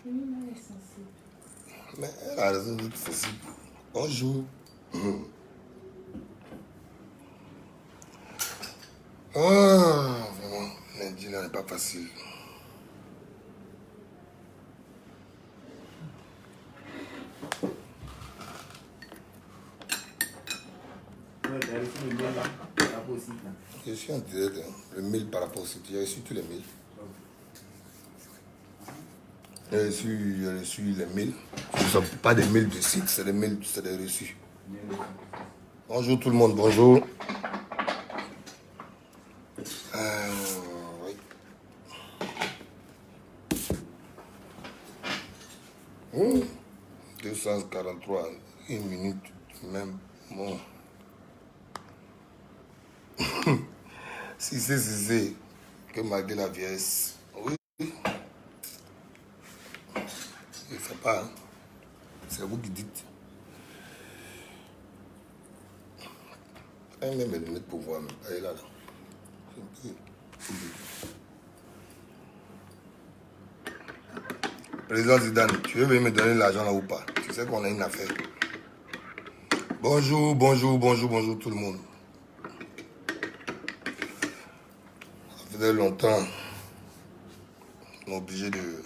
Oui, mais elle est sensible. Mais elle a raison d'être sensible. Bonjour. Ah, vraiment, lundi là n'est pas facile. Je suis en direct, hein. Le mail par rapport au site. J'ai reçu tous les mails. J'ai reçu les mails. Ce ne sont pas des mails de site, c'est des mails, c'est des reçus. Bonjour tout le monde, bonjour. Oui. 243, 1 minute même. Bon. Si c'est que malgré la vieillesse. Oui. Je ne sais pas. Hein. C'est vous qui dites. Elle même mes lunettes pour voir. Elle est là. Président Zidane, tu veux venir me donner l'argent là ou pas? Tu sais qu'on a une affaire. Bonjour, bonjour, bonjour, bonjour tout le monde. Ça faisait longtemps. On est obligé de...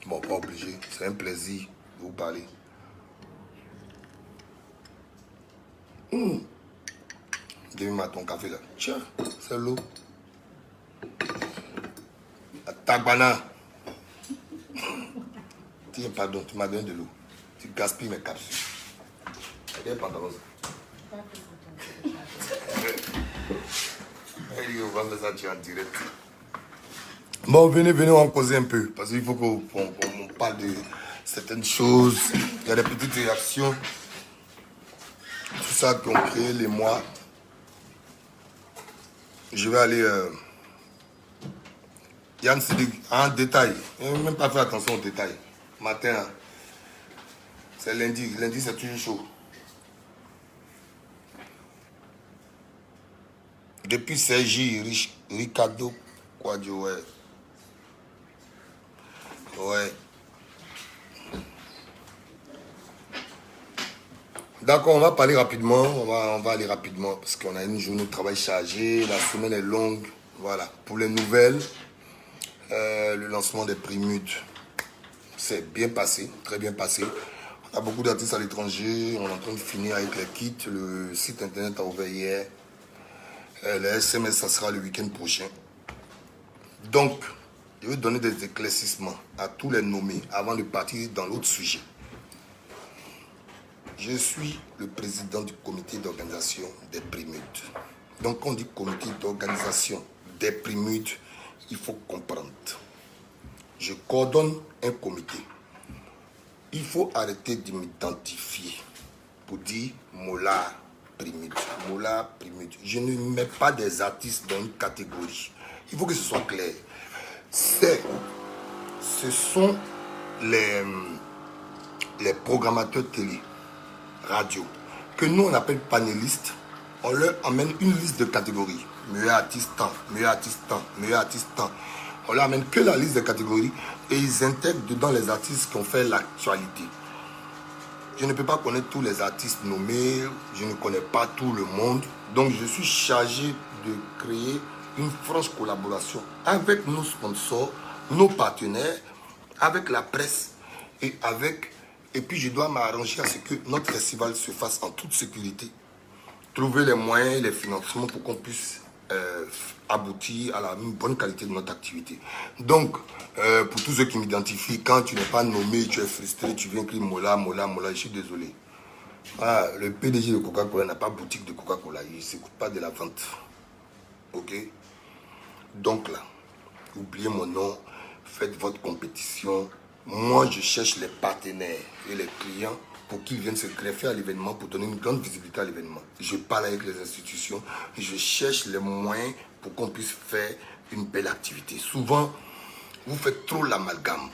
Bon, pas obligé. C'est un plaisir de vous parler. Donne-moi ton café là. Tiens, c'est l'eau. La tabana. Tiens, pardon, tu m'as donné de l'eau. Tu gaspilles mes capsules. Quel pantalon ça? On va mettre ça en direct. Bon, venez, on va causer un peu. Parce qu'il faut qu'on parle de certaines choses. Il y a des petites réactions. Tout ça qui ont créé les mois. Je vais aller... Yann Sidik, en détail. Je n'ai même pas fait attention aux détails. Matin, c'est lundi. Lundi, c'est toujours chaud. Depuis Sergi, Ricardo Quadio, ouais. Ouais. D'accord, on va parler rapidement. On va aller rapidement parce qu'on a une journée de travail chargée. La semaine est longue. Voilà. Pour les nouvelles, le lancement des Primudes s'est bien passé, très bien passé. On a beaucoup d'artistes à l'étranger. On est en train de finir avec les kits. Le site internet a ouvert hier. Les SMS, ça sera le week-end prochain. Donc, je vais donner des éclaircissements à tous les nommés avant de partir dans l'autre sujet. Je suis le président du comité d'organisation des Primudes. Donc, quand on dit comité d'organisation des Primudes, il faut comprendre. Je coordonne un comité. Il faut arrêter de m'identifier pour dire Mola Primude. Mola Primude. Je ne mets pas des artistes dans une catégorie. Il faut que ce soit clair. Ce sont les programmateurs télé, radio, que nous on appelle panélistes. On leur amène une liste de catégories. Meilleur artiste temps, meilleur artiste temps, meilleur artiste temps. On leur amène que la liste de catégories et ils intègrent dedans les artistes qui ont fait l'actualité. Je ne peux pas connaître tous les artistes nommés, je ne connais pas tout le monde. Donc je suis chargé de créer une franche collaboration avec nos sponsors, nos partenaires, avec la presse et puis je dois m'arranger à ce que notre festival se fasse en toute sécurité. Trouver les moyens et les financements pour qu'on puisse aboutir à une bonne qualité de notre activité. Donc, pour tous ceux qui m'identifient, quand tu n'es pas nommé, tu es frustré, tu viens crier Mola, Mola, Mola, je suis désolé. Ah, le PDG de Coca-Cola n'a pas boutique de Coca-Cola, il ne s'écoute pas de la vente. Ok? Donc là, oubliez mon nom, faites votre compétition. Moi, je cherche les partenaires et les clients pour qu'ils viennent se greffer à l'événement, pour donner une grande visibilité à l'événement. Je parle avec les institutions, je cherche les moyens pour qu'on puisse faire une belle activité. Souvent, vous faites trop l'amalgame.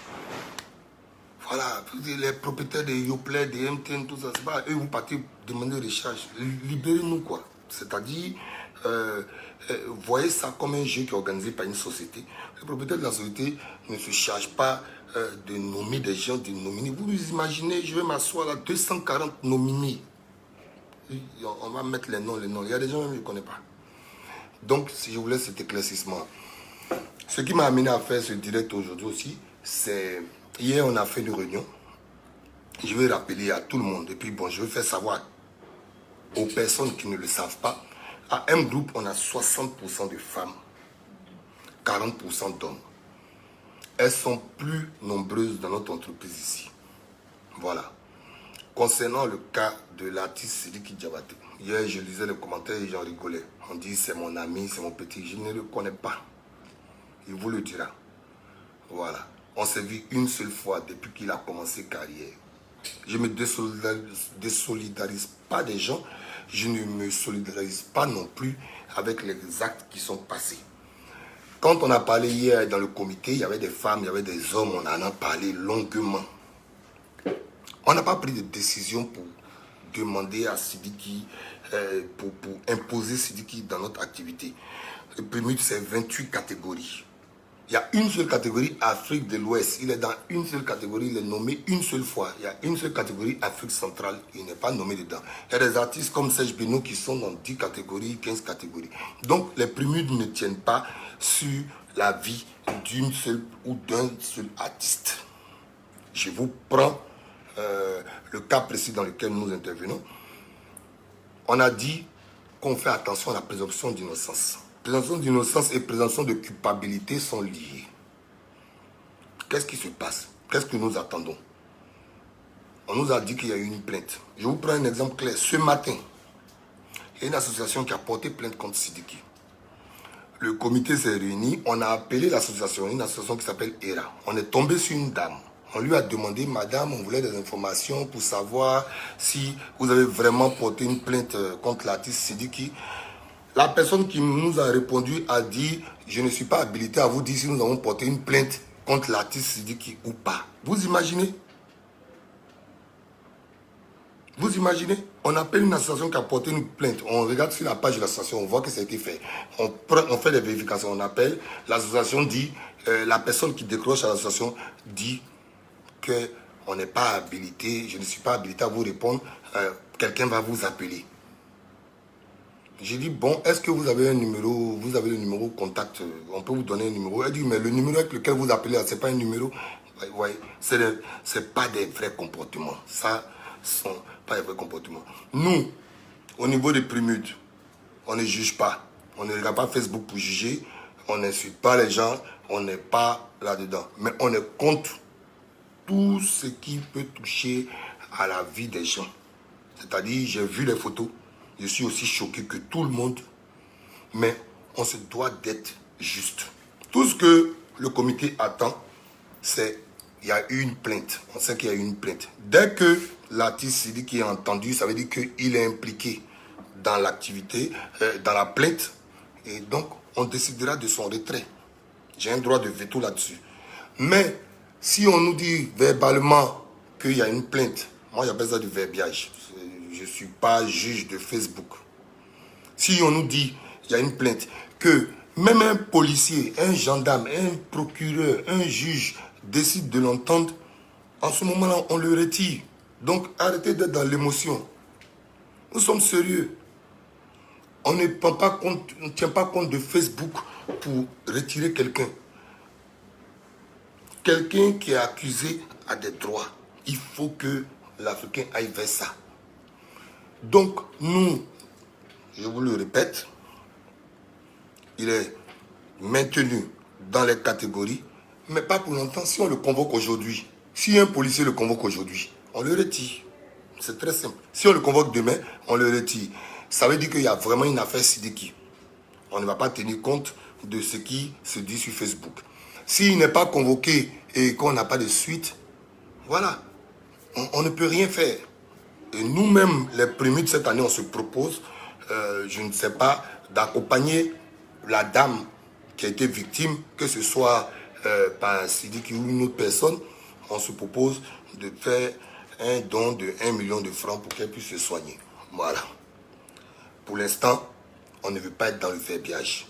Voilà, les propriétaires des Yoplait, des MTN, tout ça, c'est pas eux, vous partez demander des charges. Libérez-nous quoi. C'est-à-dire, voyez ça comme un jeu qui est organisé par une société. Le propriétaire de la société ne se charge pas de nommer des gens, de nominer. Vous imaginez, je vais m'asseoir là, 240 nominés. On va mettre les noms. Il y a des gens qui ne me connaissent pas. Donc, si je voulais cet éclaircissement. Ce qui m'a amené à faire ce direct aujourd'hui aussi, c'est... Hier, on a fait une réunion. Je vais rappeler à tout le monde. Et puis, bon, je vais faire savoir aux personnes qui ne le savent pas. À M Group, on a 60% de femmes, 40% d'hommes. Elles sont plus nombreuses dans notre entreprise ici. Voilà. Concernant le cas de l'artiste Sidiki Diabaté, hier je lisais les commentaires et j'en rigolais. On dit c'est mon ami, c'est mon petit, je ne le connais pas. Il vous le dira. Voilà. On s'est vu une seule fois depuis qu'il a commencé carrière. Je ne me désolidarise pas des gens. Je ne me solidarise pas non plus avec les actes qui sont passés. Quand on a parlé hier dans le comité, il y avait des femmes, il y avait des hommes, on en a parlé longuement. On n'a pas pris de décision pour demander à Sidiki, pour imposer Sidiki dans notre activité. Le premier, c'est 28 catégories. Il y a une seule catégorie, Afrique de l'Ouest. Il est dans une seule catégorie, il est nommé une seule fois. Il y a une seule catégorie, Afrique centrale, il n'est pas nommé dedans. Il y a des artistes comme Serge Beno qui sont dans 10 catégories, 15 catégories. Donc, les primudes ne tiennent pas sur la vie d'une seule ou d'un seul artiste. Je vous prends le cas précis dans lequel nous intervenons. On a dit qu'on fait attention à la présomption d'innocence. Présomption d'innocence et présomption de culpabilité sont liées. Qu'est-ce qui se passe? Qu'est-ce que nous attendons? On nous a dit qu'il y a eu une plainte. Je vous prends un exemple clair. Ce matin, il y a une association qui a porté plainte contre Sidiki. Le comité s'est réuni. On a appelé l'association, une association qui s'appelle ERA. On est tombé sur une dame. On lui a demandé, madame, on voulait des informations pour savoir si vous avez vraiment porté une plainte contre l'artiste Sidiki. La personne qui nous a répondu a dit, je ne suis pas habilité à vous dire si nous avons porté une plainte contre l'artiste Sidiki ou pas. Vous imaginez? Vous imaginez? On appelle une association qui a porté une plainte. On regarde sur la page de l'association, on voit que ça a été fait. On fait des vérifications, on appelle. L'association dit, la personne qui décroche à l'association dit qu'on n'est pas habilité, je ne suis pas habilité à vous répondre, quelqu'un va vous appeler. J'ai dit, bon, est-ce que vous avez un numéro, vous avez le numéro contact, on peut vous donner un numéro. Elle dit, mais le numéro avec lequel vous appelez, ce n'est pas un numéro. Oui, c'est pas des vrais comportements. Ça, ce ne sont pas des vrais comportements. Nous, au niveau des primudes, on ne juge pas. On ne regarde pas Facebook pour juger. On n'insulte pas les gens. On n'est pas là-dedans. Mais on est contre tout ce qui peut toucher à la vie des gens. C'est-à-dire, j'ai vu les photos. Je suis aussi choqué que tout le monde. Mais on se doit d'être juste. Tout ce que le comité attend, c'est qu'il y a eu une plainte. On sait qu'il y a eu une plainte. Dès que l'artiste Sidiki est entendu, ça veut dire qu'il est impliqué dans l'activité, dans la plainte. Et donc, on décidera de son retrait. J'ai un droit de veto là-dessus. Mais, si on nous dit verbalement qu'il y a une plainte, moi j'appelle ça du verbiage. Je ne suis pas juge de Facebook. Si on nous dit qu'il y a une plainte, que même un policier, un gendarme, un procureur, un juge décide de l'entendre, en ce moment-là, on le retire. Donc, arrêtez d'être dans l'émotion. Nous sommes sérieux. On ne prend pas compte, on ne tient pas compte de Facebook pour retirer quelqu'un. Quelqu'un qui est accusé a des droits. Il faut que l'Africain aille vers ça. Donc, nous, je vous le répète, il est maintenu dans les catégories, mais pas pour longtemps. Si on le convoque aujourd'hui, si un policier le convoque aujourd'hui, on le retire. C'est très simple. Si on le convoque demain, on le retire. Ça veut dire qu'il y a vraiment une affaire Sidiki. On ne va pas tenir compte de ce qui se dit sur Facebook. S'il n'est pas convoqué et qu'on n'a pas de suite, voilà, on ne peut rien faire. Et nous-mêmes, les premiers de cette année, on se propose, je ne sais pas, d'accompagner la dame qui a été victime, que ce soit par Sidiki ou une autre personne. On se propose de faire un don de 1 million de francs pour qu'elle puisse se soigner. Voilà. Pour l'instant, on ne veut pas être dans le verbiage.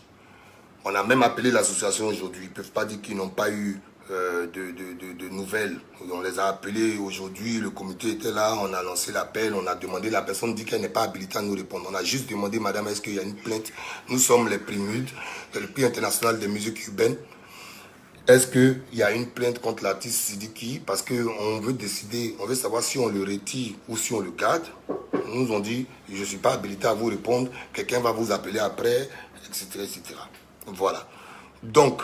On a même appelé l'association aujourd'hui. Ils ne peuvent pas dire qu'ils n'ont pas eu de nouvelles. On les a appelés aujourd'hui, le comité était là, on a lancé l'appel, on a demandé, la personne dit qu'elle n'est pas habilitée à nous répondre. On a juste demandé, madame, est-ce qu'il y a une plainte? Nous sommes les Primudes, le prix international des musiques urbaines. Est-ce qu'il y a une plainte contre l'artiste Sidiki? Parce qu'on veut décider, on veut savoir si on le retire ou si on le garde. Nous ont dit, je ne suis pas habilité à vous répondre, quelqu'un va vous appeler après, etc., etc. Voilà. Donc,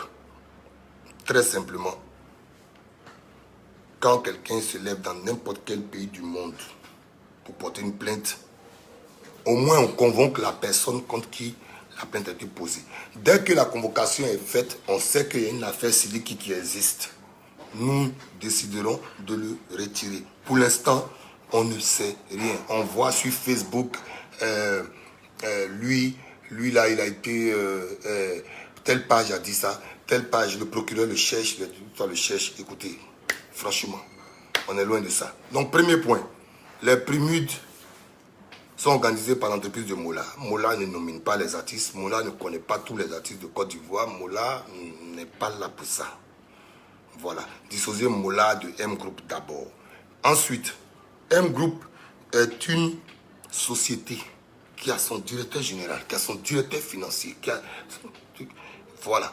très simplement, quand quelqu'un se lève dans n'importe quel pays du monde pour porter une plainte, au moins on convoque la personne contre qui la plainte a été posée. Dès que la convocation est faite, on sait qu'il y a une affaire Sidiki qui existe. Nous déciderons de le retirer. Pour l'instant, on ne sait rien. On voit sur Facebook, lui là, il a été... telle page a dit ça, telle page, le procureur le cherche, le cherche. Écoutez, franchement, on est loin de ça. Donc, premier point, les Primudes sont organisés par l'entreprise de Mola. Mola ne nomine pas les artistes, Mola ne connaît pas tous les artistes de Côte d'Ivoire, Mola n'est pas là pour ça. Voilà, dissocier Mola de M Group d'abord. Ensuite, M Group est une société qui a son directeur général, qui a son directeur financier, qui a... Voilà.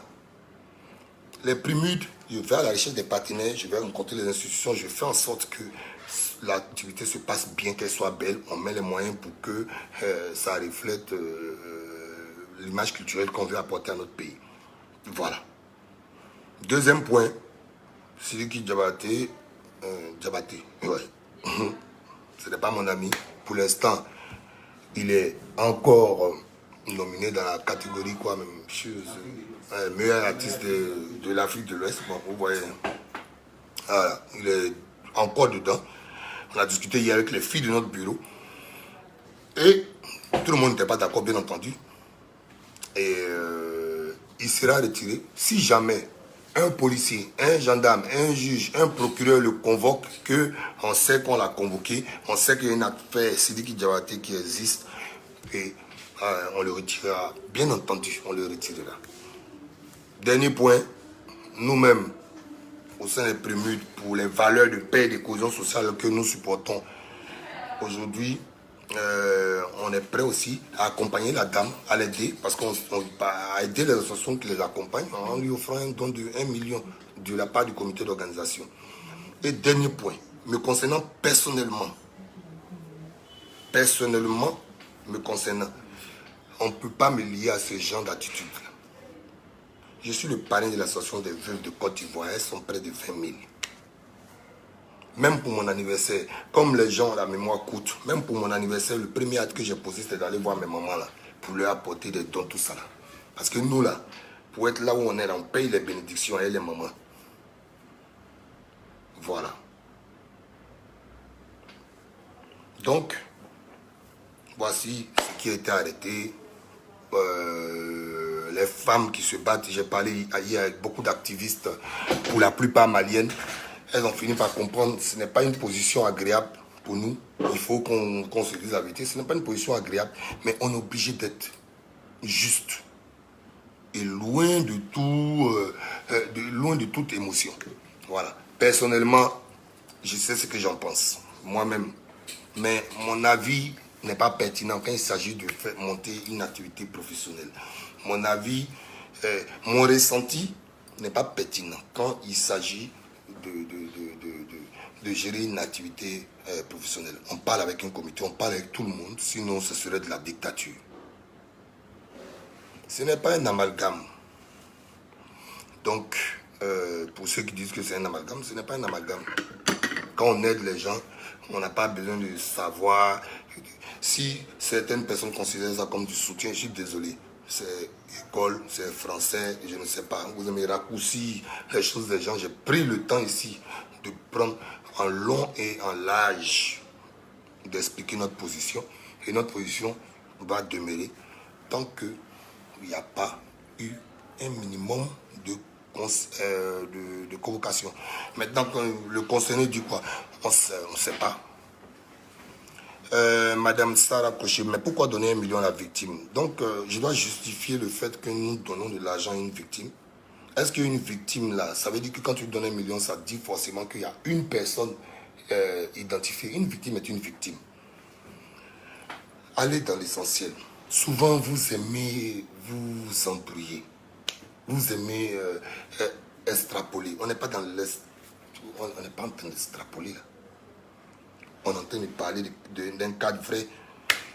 Les Primudes, je vais à la recherche des partenaires, je vais rencontrer les institutions, je fais en sorte que l'activité se passe bien, qu'elle soit belle, on met les moyens pour que ça reflète l'image culturelle qu'on veut apporter à notre pays. Voilà. Deuxième point, Sidiki Diabaté, ouais. Ce n'est pas mon ami. Pour l'instant, il est encore nominé dans la catégorie quoi même chose, meilleur artiste de l'Afrique de l'Ouest. Bon, vous voyez, voilà, il est encore dedans. On a discuté hier avec les filles de notre bureau et tout le monde n'était pas d'accord, bien entendu. Et il sera retiré si jamais un policier, un gendarme, un juge, un procureur le convoque, qu'on sait qu'on l'a convoqué, on sait qu'il y a une affaire Sidiki Diabaté qui existe et on le retirera. Bien entendu, on le retirera. Dernier point, nous-mêmes, au sein des Primudes, pour les valeurs de paix et de cohésion sociale que nous supportons, aujourd'hui, on est prêt aussi à accompagner la dame, à l'aider, parce qu'on va aider les associations qui les accompagnent en lui offrant un don de 1 million de la part du comité d'organisation. Et dernier point, me concernant personnellement, me concernant, on ne peut pas me lier à ce genre d'attitude. Je suis le parrain de l'association des veuves de Côte d'Ivoire. Elles sont près de 20 000. Même pour mon anniversaire, comme les gens, la mémoire coûte, même pour mon anniversaire, le premier acte que j'ai posé, c'était d'aller voir mes mamans là, pour leur apporter des dons, tout ça là. Parce que nous là, pour être là où on est là, on paye les bénédictions et les mamans. Voilà. Donc, voici ce qui a été arrêté. Les femmes qui se battent, j'ai parlé hier avec beaucoup d'activistes, pour la plupart maliennes, elles ont fini par comprendre que ce n'est pas une position agréable pour nous. Il faut qu'on se dise la vérité. Ce n'est pas une position agréable, mais on est obligé d'être juste et loin de toute émotion. Voilà. Personnellement, je sais ce que j'en pense, moi-même. Mais mon avis n'est pas pertinent quand il s'agit de faire monter une activité professionnelle. Mon avis, mon ressenti n'est pas pertinent quand il s'agit de gérer une activité professionnelle. On parle avec un comité, on parle avec tout le monde, sinon ce serait de la dictature. Ce n'est pas un amalgame. Donc, pour ceux qui disent que c'est un amalgame, ce n'est pas un amalgame. Quand on aide les gens, on n'a pas besoin de savoir. Si certaines personnes considèrent ça comme du soutien, je suis désolé. C'est école, c'est français, je ne sais pas. Vous aimez raccourcir les choses des gens. J'ai pris le temps ici de prendre en long et en large d'expliquer notre position. Et notre position va demeurer tant qu'il n'y a pas eu un minimum de convocation. Maintenant, le concerné dit quoi? On ne sait pas. Madame Sarah Cochet, mais pourquoi donner 1 million à la victime? Donc, je dois justifier le fait que nous donnons de l'argent à une victime. Est-ce qu'une victime, là, ça veut dire que quand tu donnes 1 million, ça dit forcément qu'il y a une personne identifiée. Une victime est une victime. Allez dans l'essentiel. Souvent, vous aimez vous embrouiller. Vous aimez extrapoler. On n'est pas dans l'est. On n'est pas en train d'extrapoler, là. On est en train de parler d'un cadre vrai.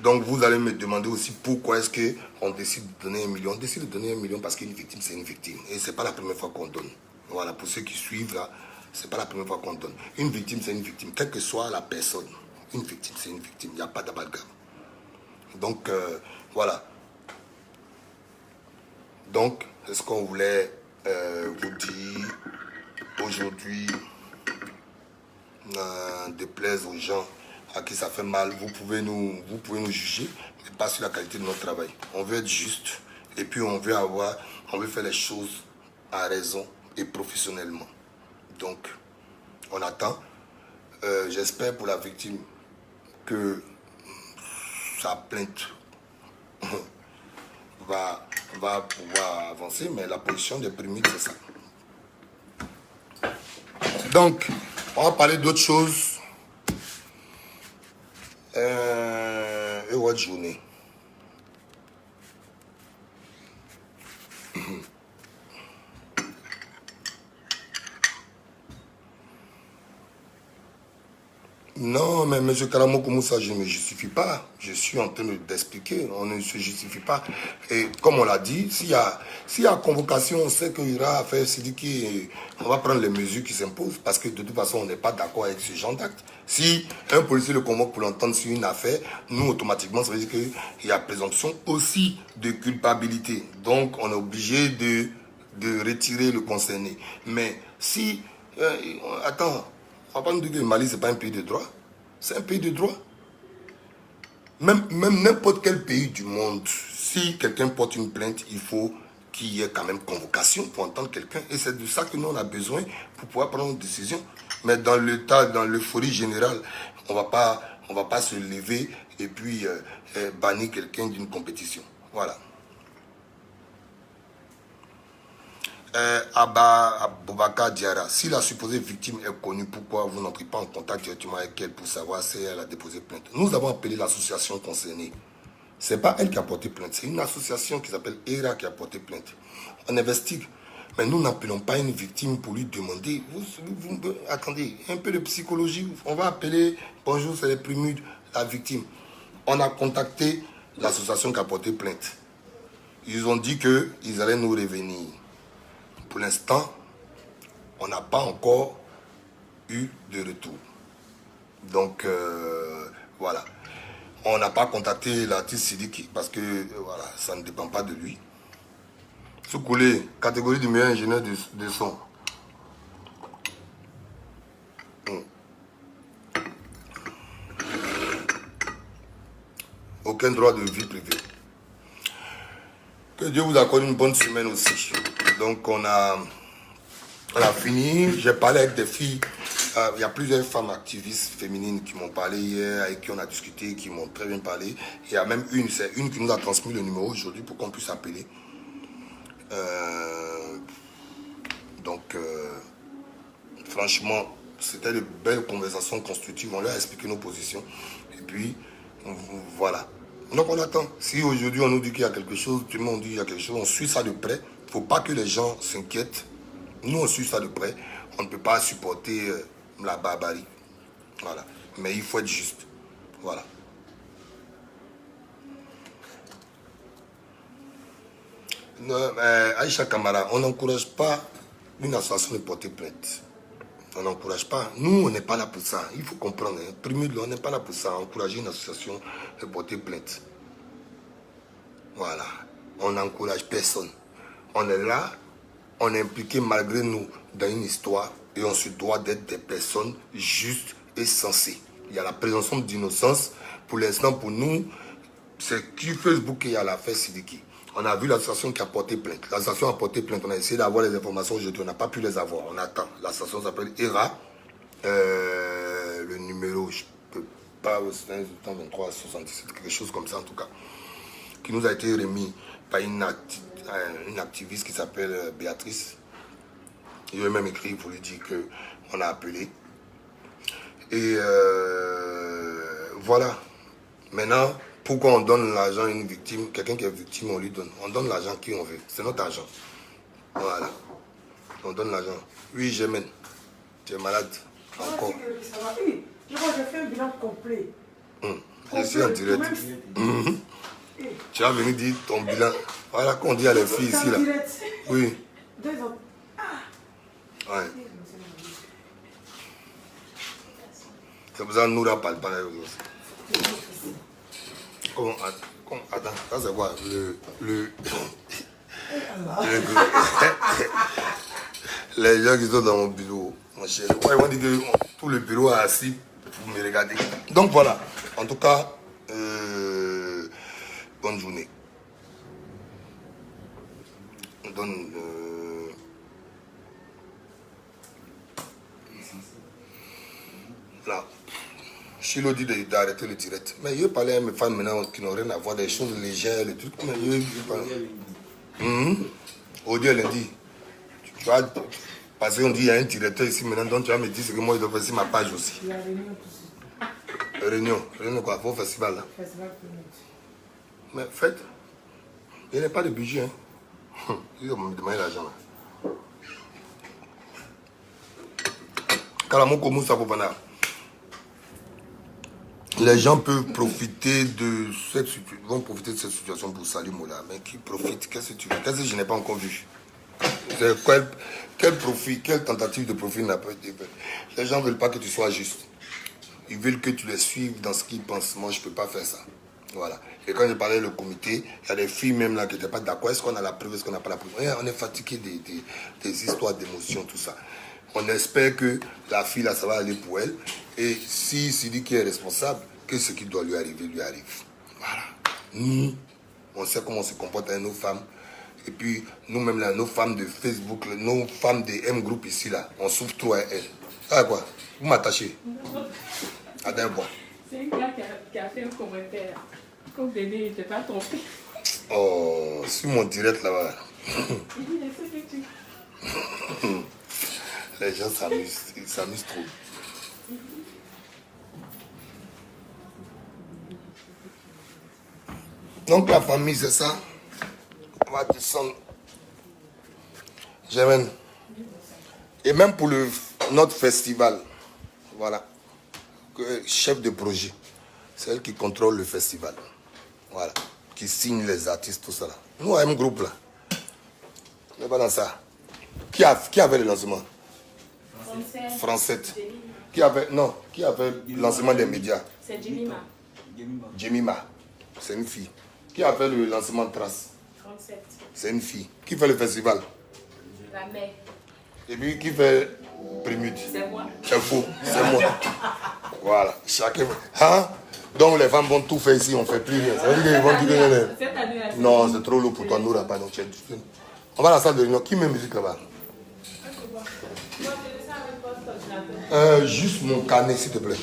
Donc vous allez me demander aussi pourquoi est-ce qu'on décide de donner 1 million. On décide de donner 1 million parce qu'une victime, c'est une victime. Et ce n'est pas la première fois qu'on donne. Voilà, pour ceux qui suivent là, ce n'est pas la première fois qu'on donne. Une victime, c'est une victime. Quelle que soit la personne, une victime, c'est une victime. Il n'y a pas d'amalgame. Donc, voilà. Donc, c'est ce qu'on voulait vous dire aujourd'hui. Déplaise aux gens à qui ça fait mal, vous pouvez nous juger, mais pas sur la qualité de notre travail. On veut être juste et puis on veut faire les choses à raison et professionnellement. Donc, on attend. J'espère pour la victime que sa plainte va pouvoir avancer, mais la position des prémices, c'est ça. Donc, on va parler d'autre chose. Heureuse journée. Non, mais M. Karamo Koumoussa, je ne me justifie pas. Je suis en train d'expliquer. On ne se justifie pas. Et comme on l'a dit, s'il y a convocation, on sait qu'il y aura affaire Sidiki. On va prendre les mesures qui s'imposent. Parce que de toute façon, on n'est pas d'accord avec ce genre d'acte. Si un policier le convoque pour l'entendre sur une affaire, nous, automatiquement, ça veut dire qu'il y a présomption aussi de culpabilité. Donc, on est obligé de retirer le concerné. Mais si... attends... On va pas nous dire que le Mali, ce n'est pas un pays de droit. C'est un pays de droit. Même n'importe quel pays du monde, si quelqu'un porte une plainte, il faut qu'il y ait quand même convocation pour entendre quelqu'un. Et c'est de ça que nous, on a besoin pour pouvoir prendre une décision. Mais dans l'euphorie générale, on va pas se lever et puis bannir quelqu'un d'une compétition. Voilà. Abba Diara, si la supposée victime est connue, pourquoi vous n'entrez pas en contact directement avec elle pour savoir si elle a déposé plainte? Nous avons appelé l'association concernée. Ce n'est pas elle qui a porté plainte, c'est une association qui s'appelle ERA qui a porté plainte. On investigue. Mais nous n'appelons pas une victime pour lui demander. Attendez, un peu de psychologie. On va appeler, bonjour, c'est les prémudes, la victime. On a contacté l'association qui a porté plainte. Ils ont dit qu'ils allaient nous revenir. Pour l'instant, on n'a pas encore eu de retour. Donc, voilà. On n'a pas contacté l'artiste Sidiki parce que voilà, ça ne dépend pas de lui. Soukoulé, catégorie du meilleur ingénieur de son. Aucun droit de vie privée. Que Dieu vous accorde une bonne semaine aussi. Donc on a fini. J'ai parlé avec des filles. Il y a plusieurs femmes activistes féminines qui m'ont parlé hier, avec qui on a discuté, qui m'ont très bien parlé. Il y a même une, c'est une qui nous a transmis le numéro aujourd'hui pour qu'on puisse appeler. Franchement, c'était de belles conversations constructives. On leur a expliqué nos positions. Et puis, voilà. Donc on attend. Si aujourd'hui on nous dit qu'il y a quelque chose, tout le monde dit qu'il y a quelque chose, on suit ça de près. Il ne faut pas que les gens s'inquiètent. Nous on suit ça de près. On ne peut pas supporter la barbarie. Voilà. Mais il faut être juste. Voilà. Aïcha Kamara, on n'encourage pas une association de porter plainte. On n'encourage pas. Nous, on n'est pas là pour ça. Il faut comprendre. On n'est pas là pour ça. Encourager une association de porter plainte. Voilà. On n'encourage personne. On est là. On est impliqué malgré nous dans une histoire. Et on se doit d'être des personnes justes et sensées. Il y a la présomption d'innocence. Pour l'instant, pour nous, c'est qui Facebook qui a l'affaire Sidiki. On a vu l'association qui a porté plainte. L'association a porté plainte. On a essayé d'avoir les informations aujourd'hui. On n'a pas pu les avoir. On attend. L'association s'appelle ERA. Le numéro, je peux pas, c'est un résultat 23 77, quelque chose comme ça en tout cas, qui nous a été remis par une activiste qui s'appelle Béatrice. Il a même écrit pour lui dire qu'on a appelé. Et voilà. Maintenant, pourquoi on donne l'argent à une victime, quelqu'un qui est victime, on lui donne. On donne l'argent qui on veut. C'est notre argent. Voilà. On donne l'argent. Oui, Germaine. Tu es malade. Encore. Je crois que j'ai fait un bilan complet. Je suis en direct. Tu vas venir dire ton bilan. Voilà qu'on dit à les filles ici là. Oui. 2 ans. Ouais. C'est pour ça que nous ne parlons pas. Attends, ça c'est quoi? Les gens qui sont dans mon bureau, mon chéri, ils m'ont dit que tout le bureau est assis pour me regarder. Donc voilà, en tout cas, bonne journée. On donne là. Chilo dit d'arrêter le direct. Mais je parlais à mes femmes maintenant qui n'ont rien à voir, des choses légères, les trucs. Mais je parle. Audio lundi. Tu vois, parce qu'on dit qu'il y a un directeur ici maintenant, donc tu vas me dire ce que moi je dois faire sur ma page aussi. Il y a réunion tout ça. Réunion quoi, pour le festival là. Festival Mais faites. Il n'y a pas de budget. Hein. Ils vont me demander l'argent là. Kalamoko Moussa Bobana. Les gens peuvent profiter de cette situation, vont profiter de cette situation pour saluer Mola. Mais qui profite? Qu'est-ce que tu veux? Qu'est-ce que je n'ai pas encore vu? Quel profit, quelle tentative de profit n'a pas été faite? Les gens ne veulent pas que tu sois juste. Ils veulent que tu les suives dans ce qu'ils pensent. Moi, je ne peux pas faire ça. Voilà. Et quand je parlais le comité, il y a des filles même là qui n'étaient pas d'accord. Est-ce qu'on a la preuve? Est-ce qu'on n'a pas la preuve? On est fatigué des histoires d'émotions, tout ça. On espère que la fille là, ça va aller pour elle. Et si Sidi qui est responsable, que ce qui doit lui arrive, lui arrive. Voilà. Nous, on sait comment on se comporte avec nos femmes. Et puis, nous-mêmes là, nos femmes de Facebook, nos femmes de M-Group ici là, on souffre trop à elles. Ah quoi? Vous m'attachez? Adin quoi? C'est un gars qui a fait un commentaire. Comme Béné, il ne t'est pas trompé. Oh, sur mon direct là-bas. Il dit, est-ce que tu... Les gens s'amusent, ils s'amusent trop. Donc la famille, c'est ça. On va descendre. J'aime. Et même pour notre festival, voilà. Chef de projet, c'est elle qui contrôle le festival. Voilà. Qui signe les artistes, tout ça là. Nous, un groupe là. On n'est pas dans ça. Qui avait le lancement? Français. Qui avait le lancement des médias? C'est Jemima. Jemima. C'est une fille. Qui a fait le lancement de Trace? 37. C'est une fille. Qui fait le festival? La mère. Et puis qui fait Prémude? C'est moi. C'est faux, c'est moi. Voilà. Chacun. Hein? Donc les femmes vont tout faire ici, on ne fait plus rien. Ça veut dire qu'ils vont dire que... Cette année, Non, c'est trop lourd pour toi, nous là pas. Donc, on va à la salle de réunion. Qui met musique là-bas? Juste mon carnet, s'il te plaît.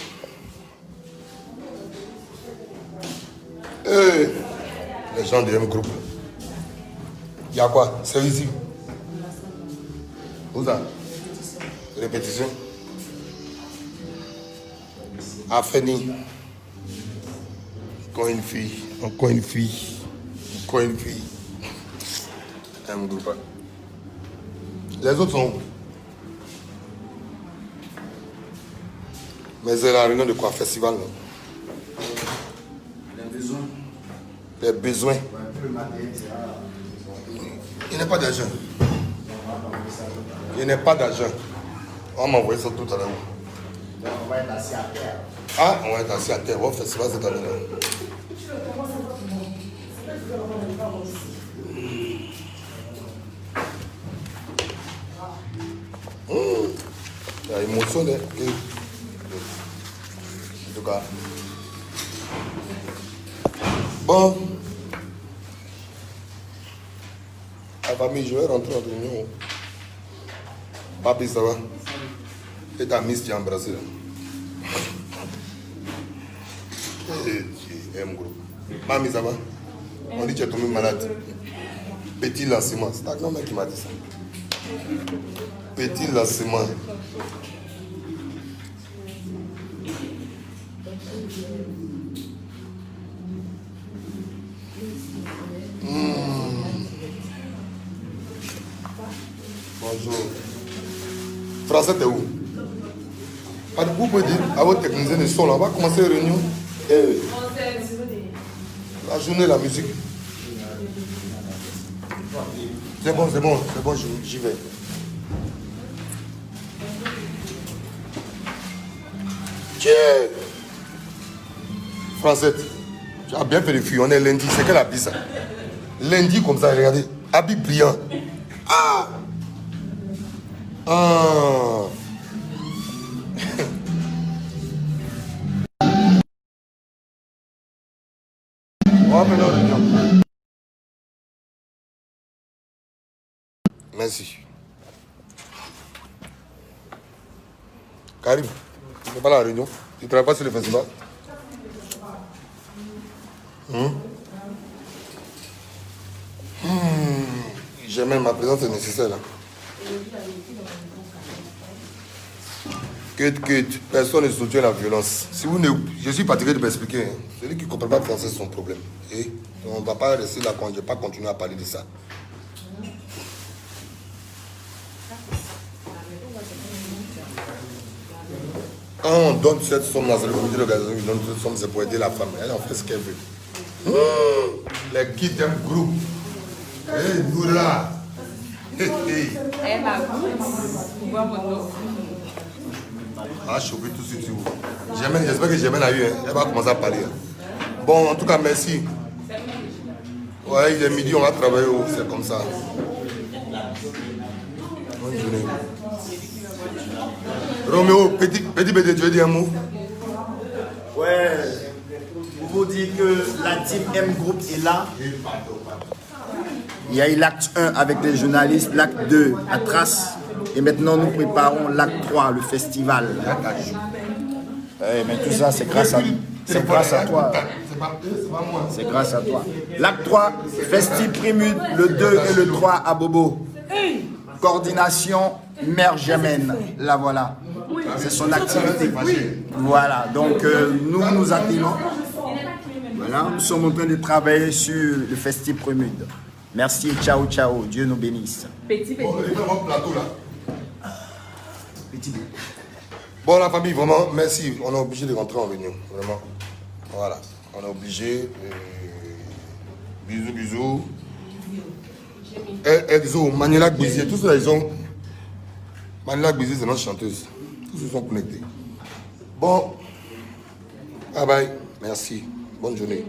Les gens de M-Group. Il y a quoi? C'est ici. Où ça? Répétition. Afeni. Encore une fille. Encore une fille. Encore une fille. M-Group. Les autres sont où? Mais c'est la réunion de quoi? Festival, non? Les besoins. Les besoins. Il n'y a pas d'argent. Il n'y a pas d'argent. On m'a envoyé ça tout à l'heure. On va être assis à terre. Ah, on va être assis à terre. Au festival cette année-là. Il y a émotion. En tout cas. Bon. La famille, je vais rentrer en réunion. Papi, ça va? Et ta miss, tu es embrassée là. M groupe. Mami, ça va? On dit que tu es tombé malade. Petit lancement. C'est ta grand-mère qui m'a dit ça. Petit lancement. Bonjour. Français, t'es où? Vous pouvez dire à votre technicien de son, là, on va commencer la réunion. La journée, la musique. C'est bon, j'y vais. Tiens! Français, tu as bien fait le filles, on est lundi, c'est quel habit ça? Lundi comme ça, regardez, habit brillant. Ah! Ah! Merci. Karim, tu n'es pas à la réunion? Tu ne travailles pas sur le festival? J'ai même ma présence est nécessaire là. Personne ne soutient la violence. Si vous ne, je suis fatigué de m'expliquer. Hein. Celui qui ne comprend pas le français, c'est son problème. Et on ne va pas rester là quand je ne vais pas continuer à parler de ça. Quand on donne cette somme-là, c'est le comité d'organisation qui donne cette somme, c'est pour aider la femme. Elle en fait ce qu'elle veut. Les kids d'un groupe. Hé, nous là. Elle a goût. Voir mon nom. Ah, choper tout de suite sur vous. J'espère que Germaine a eu. Hein. Elle va commencer à parler. Bon, en tout cas, merci. Ouais, il est midi, on va travailler. C'est comme ça. Bonne journée. Roméo, petit, tu veux dire un mot? Ouais, pour vous dire que la team M Group est là. Il y a eu l'acte 1 avec les journalistes, l'acte 2, la trace. Et maintenant, nous préparons l'acte 3, le festival. Mais tout ça, c'est grâce à toi. C'est grâce à toi. C'est grâce à toi. L'acte 3, Festi Prémude, le 2 et le 3 à Bobo. Coordination, Mère Germaine. La voilà. C'est son activité. Voilà. Donc, nous attendons. Voilà. Nous sommes en train de travailler sur le Festi Prémude. Merci et ciao, ciao. Dieu nous bénisse. Petit. Bon, plateau là. Bon, la famille, vraiment, merci. On est obligé de rentrer en réunion. Vraiment. Voilà. On est obligé. Bisous. Exo, Manila Gbizier, tous ceux-là, ils ont. Manila Gbizier, c'est notre chanteuse. Tous se sont connectés. Bon. Bye bye. Merci. Bonne journée.